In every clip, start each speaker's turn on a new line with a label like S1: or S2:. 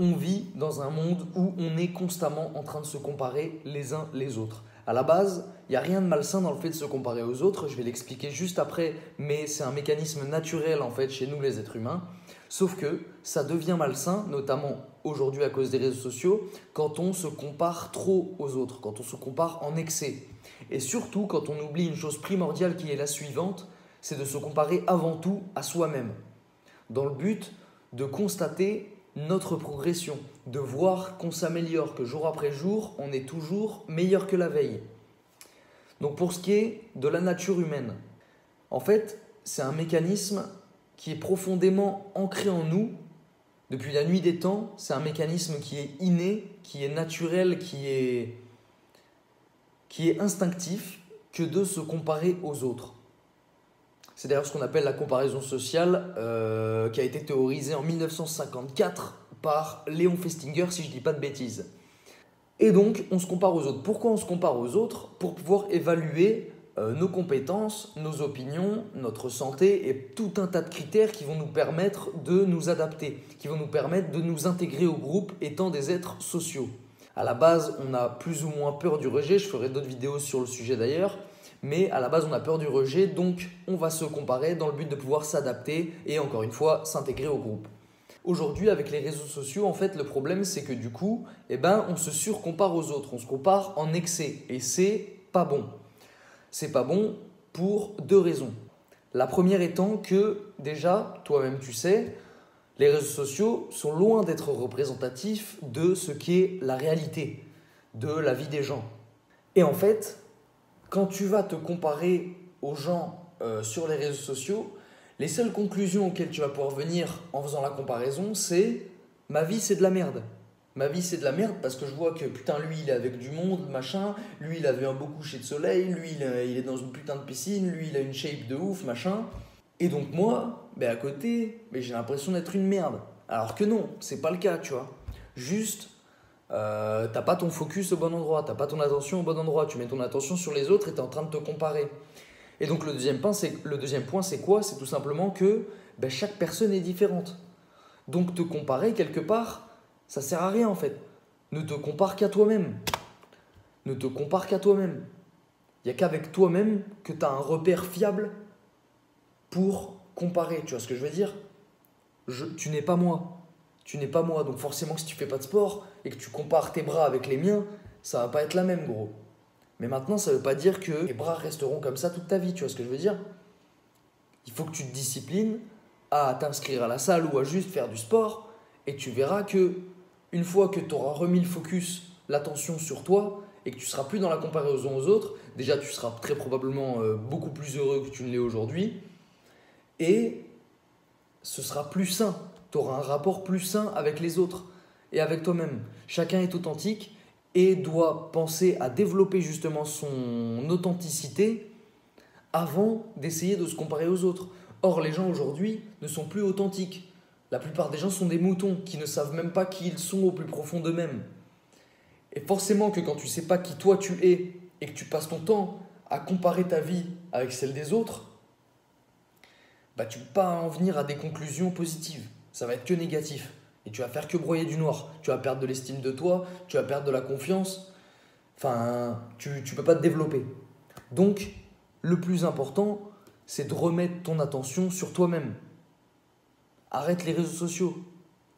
S1: on vit dans un monde où on est constamment en train de se comparer les uns les autres. À la base, il n'y a rien de malsain dans le fait de se comparer aux autres, je vais l'expliquer juste après, mais c'est un mécanisme naturel en fait chez nous les êtres humains. Sauf que ça devient malsain, notamment aujourd'hui à cause des réseaux sociaux, quand on se compare trop aux autres, quand on se compare en excès. Et surtout quand on oublie une chose primordiale qui est la suivante, c'est de se comparer avant tout à soi-même, dans le but de constater notre progression, de voir qu'on s'améliore, que jour après jour, on est toujours meilleur que la veille. Donc pour ce qui est de la nature humaine, en fait, c'est un mécanisme qui est profondément ancré en nous depuis la nuit des temps. C'est un mécanisme qui est inné, qui est naturel, qui est instinctif que de se comparer aux autres. C'est d'ailleurs ce qu'on appelle la comparaison sociale qui a été théorisée en 1954 par Léon Festinger, si je ne dis pas de bêtises. Et donc, on se compare aux autres. Pourquoi on se compare aux autres? Pour pouvoir évaluer nos compétences, nos opinions, notre santé et tout un tas de critères qui vont nous permettre de nous adapter, qui vont nous permettre de nous intégrer au groupe étant des êtres sociaux. À la base, on a plus ou moins peur du rejet, je ferai d'autres vidéos sur le sujet d'ailleurs, mais à la base, on a peur du rejet, donc on va se comparer dans le but de pouvoir s'adapter et encore une fois, s'intégrer au groupe. Aujourd'hui, avec les réseaux sociaux, en fait, le problème, c'est que du coup, on se surcompare aux autres, on se compare en excès et c'est pas bon. C'est pas bon pour deux raisons. La première étant que, déjà, toi-même tu sais, les réseaux sociaux sont loin d'être représentatifs de ce qu'est la réalité, de la vie des gens. Et en fait, quand tu vas te comparer aux gens sur les réseaux sociaux, les seules conclusions auxquelles tu vas pouvoir venir en faisant la comparaison, c'est « ma vie c'est de la merde ». Ma vie c'est de la merde parce que je vois que putain lui il est avec du monde, machin, lui il a vu un beau coucher de soleil, lui il est dans une putain de piscine, lui il a une shape de ouf, machin. Et donc moi, à côté, j'ai l'impression d'être une merde. Alors que non, c'est pas le cas, tu vois. Juste, t'as pas ton focus au bon endroit, t'as pas ton attention au bon endroit, tu mets ton attention sur les autres et t'es en train de te comparer. Et donc le deuxième point c'est quoi? C'est tout simplement que chaque personne est différente. Donc te comparer quelque part, ça sert à rien en fait. Ne te compare qu'à toi-même. Ne te compare qu'à toi-même. Il n'y a qu'avec toi-même que tu as un repère fiable pour comparer. Tu vois ce que je veux dire? Tu n'es pas moi. Tu n'es pas moi. Donc forcément que si tu fais pas de sport et que tu compares tes bras avec les miens, ça va pas être la même, gros. Mais maintenant, ça veut pas dire que tes bras resteront comme ça toute ta vie. Tu vois ce que je veux dire? Il faut que tu te disciplines à t'inscrire à la salle ou à juste faire du sport et tu verras que une fois que tu auras remis le focus, l'attention sur toi et que tu seras plus dans la comparaison aux autres, déjà tu seras très probablement beaucoup plus heureux que tu ne l'es aujourd'hui et ce sera plus sain. Tu auras un rapport plus sain avec les autres et avec toi-même. Chacun est authentique et doit penser à développer justement son authenticité avant d'essayer de se comparer aux autres. Or, les gens aujourd'hui ne sont plus authentiques. La plupart des gens sont des moutons qui ne savent même pas qui ils sont au plus profond d'eux-mêmes. Et forcément que quand tu ne sais pas qui toi tu es et que tu passes ton temps à comparer ta vie avec celle des autres, tu ne peux pas en venir à des conclusions positives. Ça va être que négatif. Et tu vas faire que broyer du noir. Tu vas perdre de l'estime de toi, tu vas perdre de la confiance. Enfin, tu ne peux pas te développer. Donc, le plus important, c'est de remettre ton attention sur toi-même. Arrête les réseaux sociaux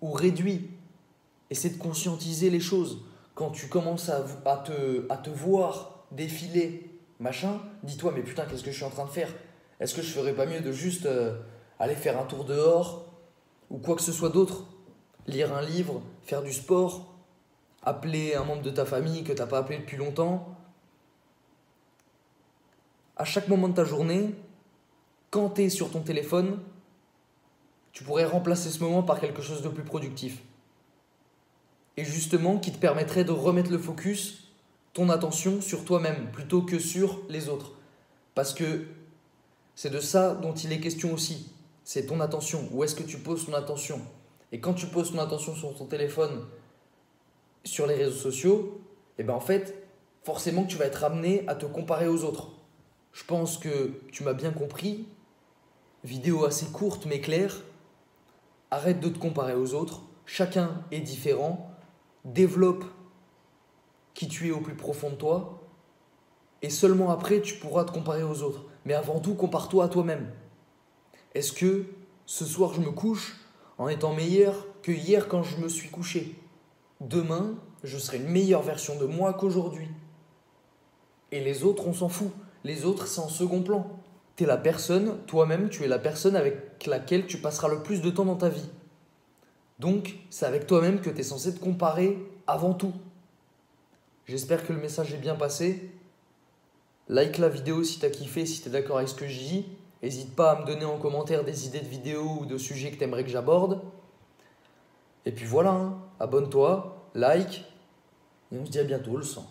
S1: ou réduis. Essaie de conscientiser les choses. Quand tu commences à te voir défiler, machin, dis-toi, mais putain, qu'est-ce que je suis en train de faire? Est-ce que je ferais pas mieux de juste aller faire un tour dehors ou quoi que ce soit d'autre? Lire un livre, faire du sport, appeler un membre de ta famille que tu n'as pas appelé depuis longtemps. À chaque moment de ta journée, quand tu es sur ton téléphone, tu pourrais remplacer ce moment par quelque chose de plus productif. Et justement, qui te permettrait de remettre le focus, ton attention sur toi-même, plutôt que sur les autres. Parce que c'est de ça dont il est question aussi. C'est ton attention. Où est-ce que tu poses ton attention? Et quand tu poses ton attention sur ton téléphone, sur les réseaux sociaux, en fait, forcément que tu vas être amené à te comparer aux autres. Je pense que tu m'as bien compris. Vidéo assez courte mais claire. Arrête de te comparer aux autres. chacun est différent. Développe qui tu es au plus profond de toi. Et seulement après, tu pourras te comparer aux autres. Mais avant tout, compare-toi à toi-même. Est-ce que ce soir, je me couche en étant meilleur que hier quand je me suis couché? Demain, je serai une meilleure version de moi qu'aujourd'hui. Et les autres, on s'en fout. Les autres, c'est en second plan. T'es la personne, toi-même, tu es la personne avec laquelle tu passeras le plus de temps dans ta vie. Donc, c'est avec toi-même que tu es censé te comparer avant tout. J'espère que le message est bien passé. Like la vidéo si t'as kiffé, si t'es d'accord avec ce que je dis. N'hésite pas à me donner en commentaire des idées de vidéos ou de sujets que t'aimerais que j'aborde. Et puis voilà, hein. Abonne-toi, like, et on se dit à bientôt le sang.